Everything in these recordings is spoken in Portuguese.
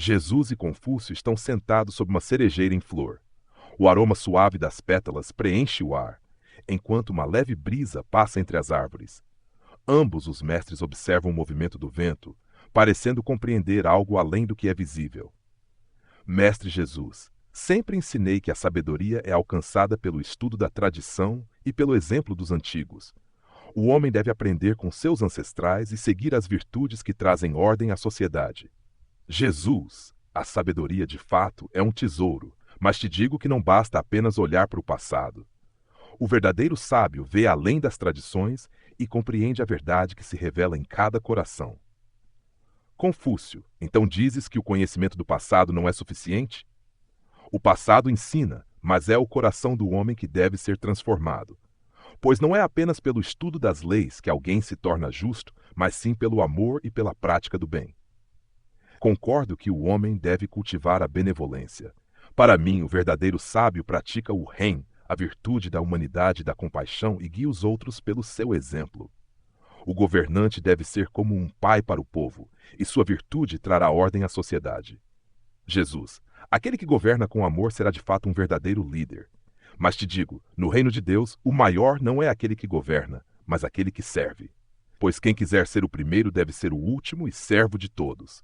Jesus e Confúcio estão sentados sob uma cerejeira em flor. O aroma suave das pétalas preenche o ar, enquanto uma leve brisa passa entre as árvores. Ambos os mestres observam o movimento do vento, parecendo compreender algo além do que é visível. Mestre Jesus, sempre ensinei que a sabedoria é alcançada pelo estudo da tradição e pelo exemplo dos antigos. O homem deve aprender com seus ancestrais e seguir as virtudes que trazem ordem à sociedade. Jesus, a sabedoria de fato, é um tesouro, mas te digo que não basta apenas olhar para o passado. O verdadeiro sábio vê além das tradições e compreende a verdade que se revela em cada coração. Confúcio, então dizes que o conhecimento do passado não é suficiente? O passado ensina, mas é o coração do homem que deve ser transformado. Pois não é apenas pelo estudo das leis que alguém se torna justo, mas sim pelo amor e pela prática do bem. Concordo que o homem deve cultivar a benevolência. Para mim, o verdadeiro sábio pratica o ren, a virtude da humanidade e da compaixão, e guia os outros pelo seu exemplo. O governante deve ser como um pai para o povo, e sua virtude trará ordem à sociedade. Jesus, aquele que governa com amor será de fato um verdadeiro líder. Mas te digo, no reino de Deus, o maior não é aquele que governa, mas aquele que serve. Pois quem quiser ser o primeiro deve ser o último e servo de todos.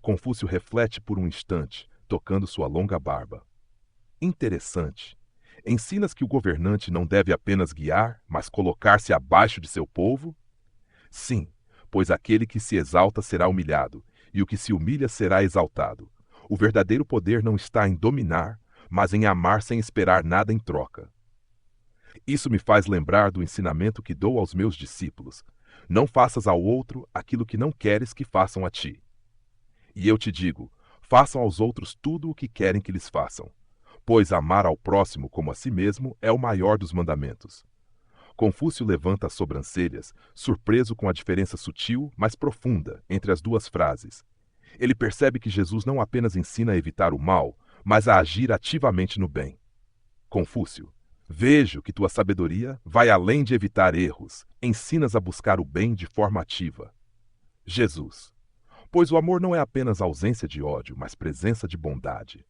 Confúcio reflete por um instante, tocando sua longa barba. Interessante. Ensinas que o governante não deve apenas guiar, mas colocar-se abaixo de seu povo? Sim, pois aquele que se exalta será humilhado, e o que se humilha será exaltado. O verdadeiro poder não está em dominar, mas em amar sem esperar nada em troca. Isso me faz lembrar do ensinamento que dou aos meus discípulos. Não faças ao outro aquilo que não queres que façam a ti. E eu te digo, façam aos outros tudo o que querem que lhes façam, pois amar ao próximo como a si mesmo é o maior dos mandamentos. Confúcio levanta as sobrancelhas, surpreso com a diferença sutil, mas profunda, entre as duas frases. Ele percebe que Jesus não apenas ensina a evitar o mal, mas a agir ativamente no bem. Confúcio, vejo que tua sabedoria vai além de evitar erros, ensinas a buscar o bem de forma ativa. Jesus, pois o amor não é apenas ausência de ódio, mas presença de bondade.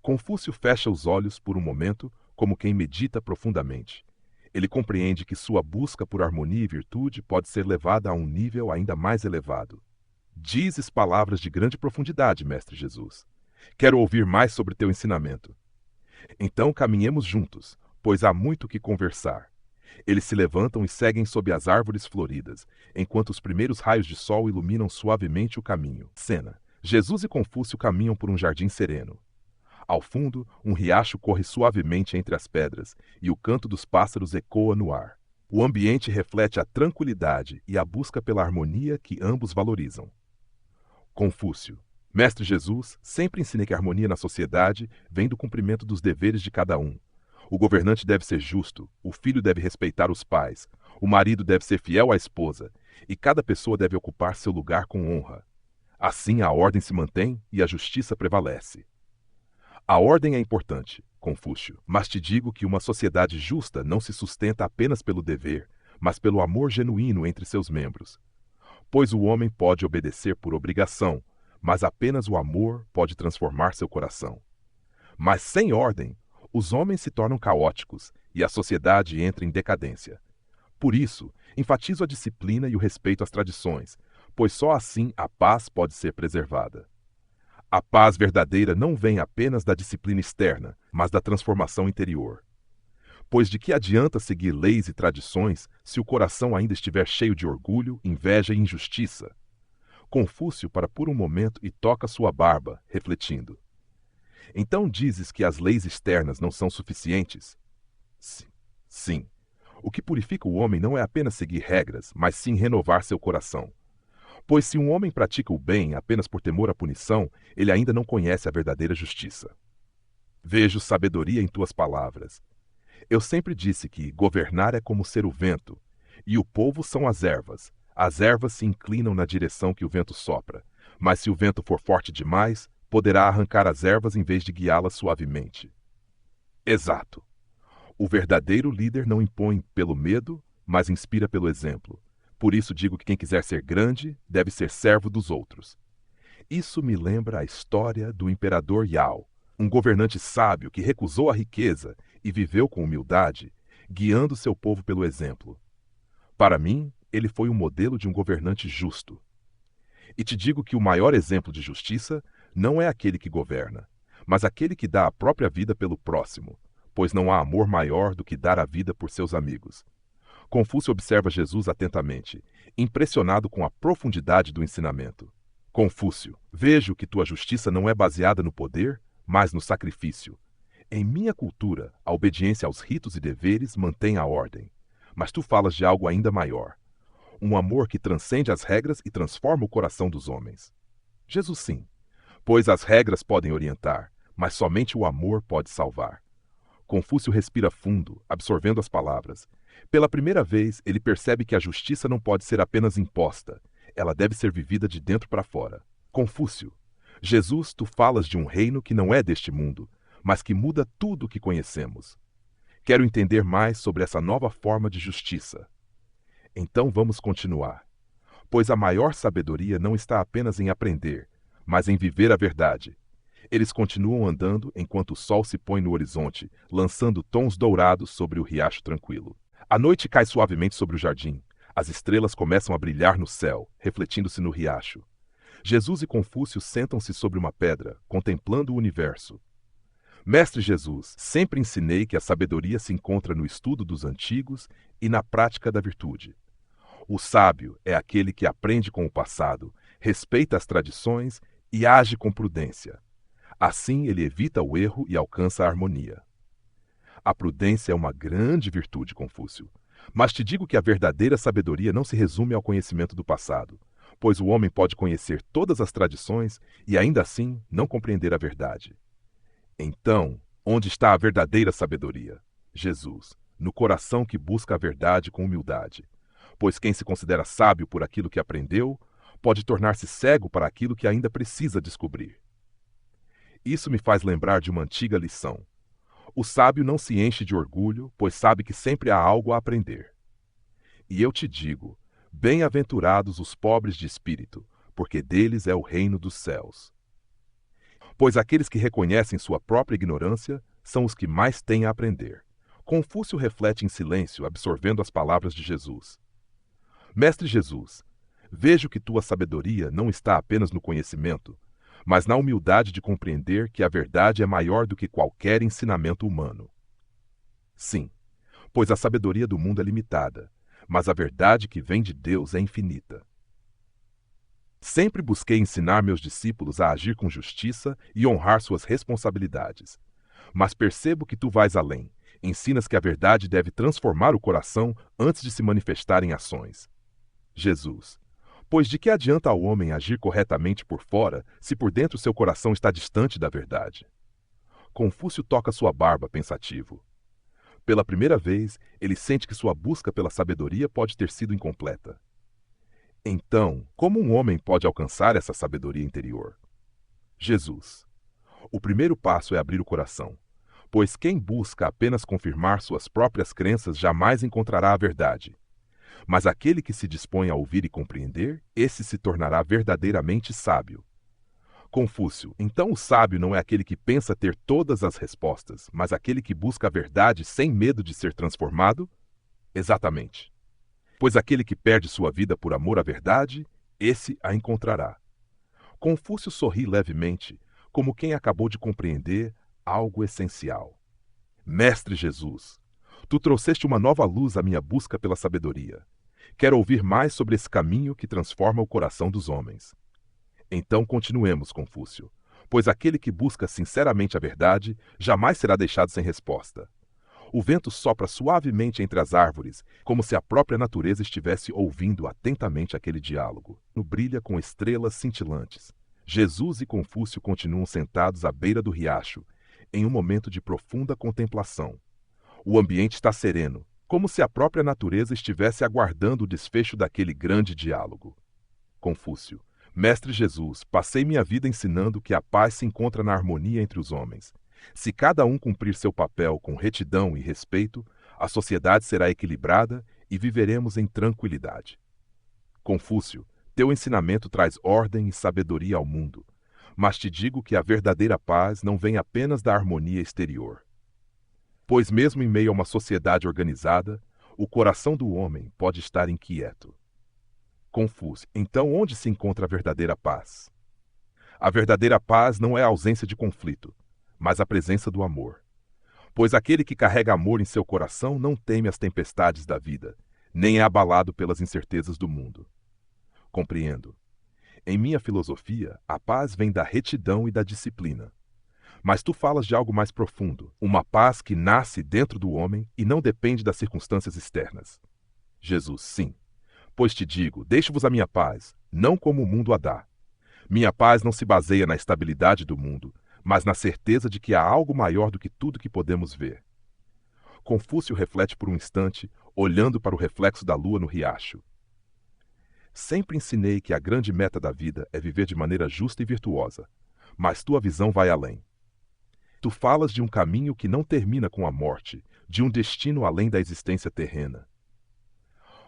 Confúcio fecha os olhos por um momento, como quem medita profundamente. Ele compreende que sua busca por harmonia e virtude pode ser levada a um nível ainda mais elevado. Dizes palavras de grande profundidade, Mestre Jesus. Quero ouvir mais sobre teu ensinamento. Então caminhemos juntos, pois há muito que conversar. Eles se levantam e seguem sob as árvores floridas, enquanto os primeiros raios de sol iluminam suavemente o caminho. Cena: Jesus e Confúcio caminham por um jardim sereno. Ao fundo, um riacho corre suavemente entre as pedras, e o canto dos pássaros ecoa no ar. O ambiente reflete a tranquilidade e a busca pela harmonia que ambos valorizam. Confúcio, Mestre Jesus, sempre ensinei que a harmonia na sociedade vem do cumprimento dos deveres de cada um. O governante deve ser justo, o filho deve respeitar os pais, o marido deve ser fiel à esposa, e cada pessoa deve ocupar seu lugar com honra. Assim a ordem se mantém e a justiça prevalece. A ordem é importante, Confúcio, mas te digo que uma sociedade justa não se sustenta apenas pelo dever, mas pelo amor genuíno entre seus membros. Pois o homem pode obedecer por obrigação, mas apenas o amor pode transformar seu coração. Mas sem ordem, os homens se tornam caóticos e a sociedade entra em decadência. Por isso, enfatizo a disciplina e o respeito às tradições, pois só assim a paz pode ser preservada. A paz verdadeira não vem apenas da disciplina externa, mas da transformação interior. Pois de que adianta seguir leis e tradições se o coração ainda estiver cheio de orgulho, inveja e injustiça? Confúcio para por um momento e toca sua barba, refletindo. Então dizes que as leis externas não são suficientes? Sim. O que purifica o homem não é apenas seguir regras, mas sim renovar seu coração. Pois se um homem pratica o bem apenas por temor à punição, ele ainda não conhece a verdadeira justiça. Vejo sabedoria em tuas palavras. Eu sempre disse que governar é como ser o vento, e o povo são as ervas. As ervas se inclinam na direção que o vento sopra, mas se o vento for forte demais, poderá arrancar as ervas em vez de guiá-las suavemente. Exato. O verdadeiro líder não impõe pelo medo, mas inspira pelo exemplo. Por isso digo que quem quiser ser grande deve ser servo dos outros. Isso me lembra a história do imperador Yao, um governante sábio que recusou a riqueza e viveu com humildade, guiando seu povo pelo exemplo. Para mim, ele foi um modelo de um governante justo. E te digo que o maior exemplo de justiça não é aquele que governa, mas aquele que dá a própria vida pelo próximo, pois não há amor maior do que dar a vida por seus amigos. Confúcio observa Jesus atentamente, impressionado com a profundidade do ensinamento. Confúcio, vejo que tua justiça não é baseada no poder, mas no sacrifício. Em minha cultura, a obediência aos ritos e deveres mantém a ordem, mas tu falas de algo ainda maior. Um amor que transcende as regras e transforma o coração dos homens. Jesus sim, pois as regras podem orientar, mas somente o amor pode salvar. Confúcio respira fundo, absorvendo as palavras. Pela primeira vez, ele percebe que a justiça não pode ser apenas imposta, ela deve ser vivida de dentro para fora. Confúcio, Jesus, tu falas de um reino que não é deste mundo, mas que muda tudo o que conhecemos. Quero entender mais sobre essa nova forma de justiça. Então vamos continuar. Pois a maior sabedoria não está apenas em aprender, mas em viver a verdade. Eles continuam andando enquanto o sol se põe no horizonte, lançando tons dourados sobre o riacho tranquilo. A noite cai suavemente sobre o jardim. As estrelas começam a brilhar no céu, refletindo-se no riacho. Jesus e Confúcio sentam-se sobre uma pedra, contemplando o universo. Mestre Jesus, sempre ensinei que a sabedoria se encontra no estudo dos antigos e na prática da virtude. O sábio é aquele que aprende com o passado, respeita as tradições e age com prudência. Assim ele evita o erro e alcança a harmonia. A prudência é uma grande virtude, Confúcio. Mas te digo que a verdadeira sabedoria não se resume ao conhecimento do passado, pois o homem pode conhecer todas as tradições e ainda assim não compreender a verdade. Então, onde está a verdadeira sabedoria? Jesus, no coração que busca a verdade com humildade. Pois quem se considera sábio por aquilo que aprendeu, pode tornar-se cego para aquilo que ainda precisa descobrir. Isso me faz lembrar de uma antiga lição. O sábio não se enche de orgulho, pois sabe que sempre há algo a aprender. E eu te digo, bem-aventurados os pobres de espírito, porque deles é o reino dos céus. Pois aqueles que reconhecem sua própria ignorância são os que mais têm a aprender. Confúcio reflete em silêncio, absorvendo as palavras de Jesus. Mestre Jesus, vejo que tua sabedoria não está apenas no conhecimento, mas na humildade de compreender que a verdade é maior do que qualquer ensinamento humano. Sim, pois a sabedoria do mundo é limitada, mas a verdade que vem de Deus é infinita. Sempre busquei ensinar meus discípulos a agir com justiça e honrar suas responsabilidades. Mas percebo que tu vais além. Ensinas que a verdade deve transformar o coração antes de se manifestar em ações. Jesus, pois de que adianta ao homem agir corretamente por fora, se por dentro seu coração está distante da verdade? Confúcio toca sua barba, pensativo. Pela primeira vez, ele sente que sua busca pela sabedoria pode ter sido incompleta. Então, como um homem pode alcançar essa sabedoria interior? Jesus, o primeiro passo é abrir o coração, pois quem busca apenas confirmar suas próprias crenças jamais encontrará a verdade. Mas aquele que se dispõe a ouvir e compreender, esse se tornará verdadeiramente sábio. Confúcio, então o sábio não é aquele que pensa ter todas as respostas, mas aquele que busca a verdade sem medo de ser transformado? Exatamente. Pois aquele que perde sua vida por amor à verdade, esse a encontrará. Confúcio sorri levemente, como quem acabou de compreender algo essencial. Mestre Jesus, tu trouxeste uma nova luz à minha busca pela sabedoria. Quero ouvir mais sobre esse caminho que transforma o coração dos homens. Então continuemos, Confúcio, pois aquele que busca sinceramente a verdade jamais será deixado sem resposta. O vento sopra suavemente entre as árvores, como se a própria natureza estivesse ouvindo atentamente aquele diálogo. Brilha com estrelas cintilantes. Jesus e Confúcio continuam sentados à beira do riacho, em um momento de profunda contemplação. O ambiente está sereno, como se a própria natureza estivesse aguardando o desfecho daquele grande diálogo. Confúcio, Mestre Jesus, passei minha vida ensinando que a paz se encontra na harmonia entre os homens. Se cada um cumprir seu papel com retidão e respeito, a sociedade será equilibrada e viveremos em tranquilidade. Confúcio, Teu ensinamento traz ordem e sabedoria ao mundo, mas te digo que a verdadeira paz não vem apenas da harmonia exterior. Pois mesmo em meio a uma sociedade organizada, o coração do homem pode estar inquieto. Confúcio. Então, onde se encontra a verdadeira paz? A verdadeira paz não é a ausência de conflito, mas a presença do amor. Pois aquele que carrega amor em seu coração não teme as tempestades da vida, nem é abalado pelas incertezas do mundo. Compreendo. Em minha filosofia, a paz vem da retidão e da disciplina. Mas tu falas de algo mais profundo, uma paz que nasce dentro do homem e não depende das circunstâncias externas. Jesus, sim. Pois te digo, deixo-vos a minha paz, não como o mundo a dá. Minha paz não se baseia na estabilidade do mundo, mas na certeza de que há algo maior do que tudo que podemos ver. Confúcio reflete por um instante, olhando para o reflexo da lua no riacho. Sempre ensinei que a grande meta da vida é viver de maneira justa e virtuosa, mas tua visão vai além. Tu falas de um caminho que não termina com a morte, de um destino além da existência terrena.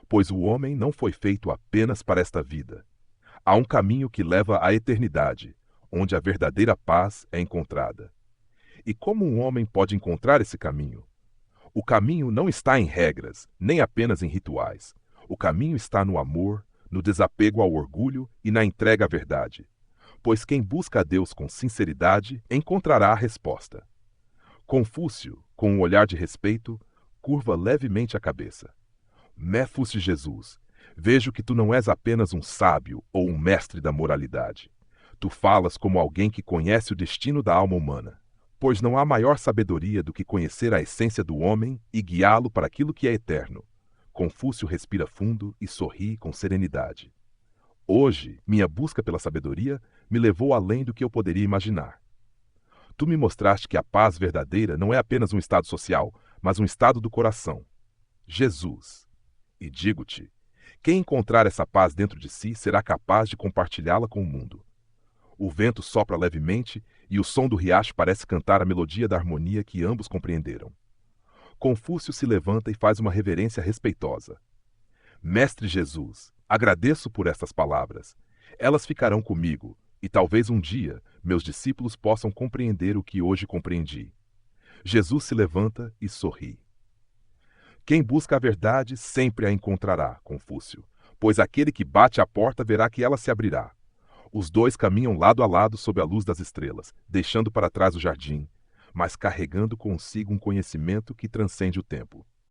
Pois o homem não foi feito apenas para esta vida. Há um caminho que leva à eternidade, onde a verdadeira paz é encontrada. E como um homem pode encontrar esse caminho? O caminho não está em regras, nem apenas em rituais. O caminho está no amor, no desapego ao orgulho e na entrega à verdade. Pois quem busca a Deus com sinceridade encontrará a resposta. Confúcio, com um olhar de respeito, curva levemente a cabeça. Méfus de Jesus, vejo que tu não és apenas um sábio ou um mestre da moralidade. Tu falas como alguém que conhece o destino da alma humana, pois não há maior sabedoria do que conhecer a essência do homem e guiá-lo para aquilo que é eterno. Confúcio respira fundo e sorri com serenidade. Hoje, minha busca pela sabedoria me levou além do que eu poderia imaginar. Tu me mostraste que a paz verdadeira não é apenas um estado social, mas um estado do coração. Jesus. E digo-te, quem encontrar essa paz dentro de si será capaz de compartilhá-la com o mundo. O vento sopra levemente e o som do riacho parece cantar a melodia da harmonia que ambos compreenderam. Confúcio se levanta e faz uma reverência respeitosa. Mestre Jesus, agradeço por estas palavras. Elas ficarão comigo, e talvez um dia meus discípulos possam compreender o que hoje compreendi. Jesus se levanta e sorri. Quem busca a verdade sempre a encontrará, Confúcio, pois aquele que bate à porta verá que ela se abrirá. Os dois caminham lado a lado sob a luz das estrelas, deixando para trás o jardim, mas carregando consigo um conhecimento que transcende o tempo.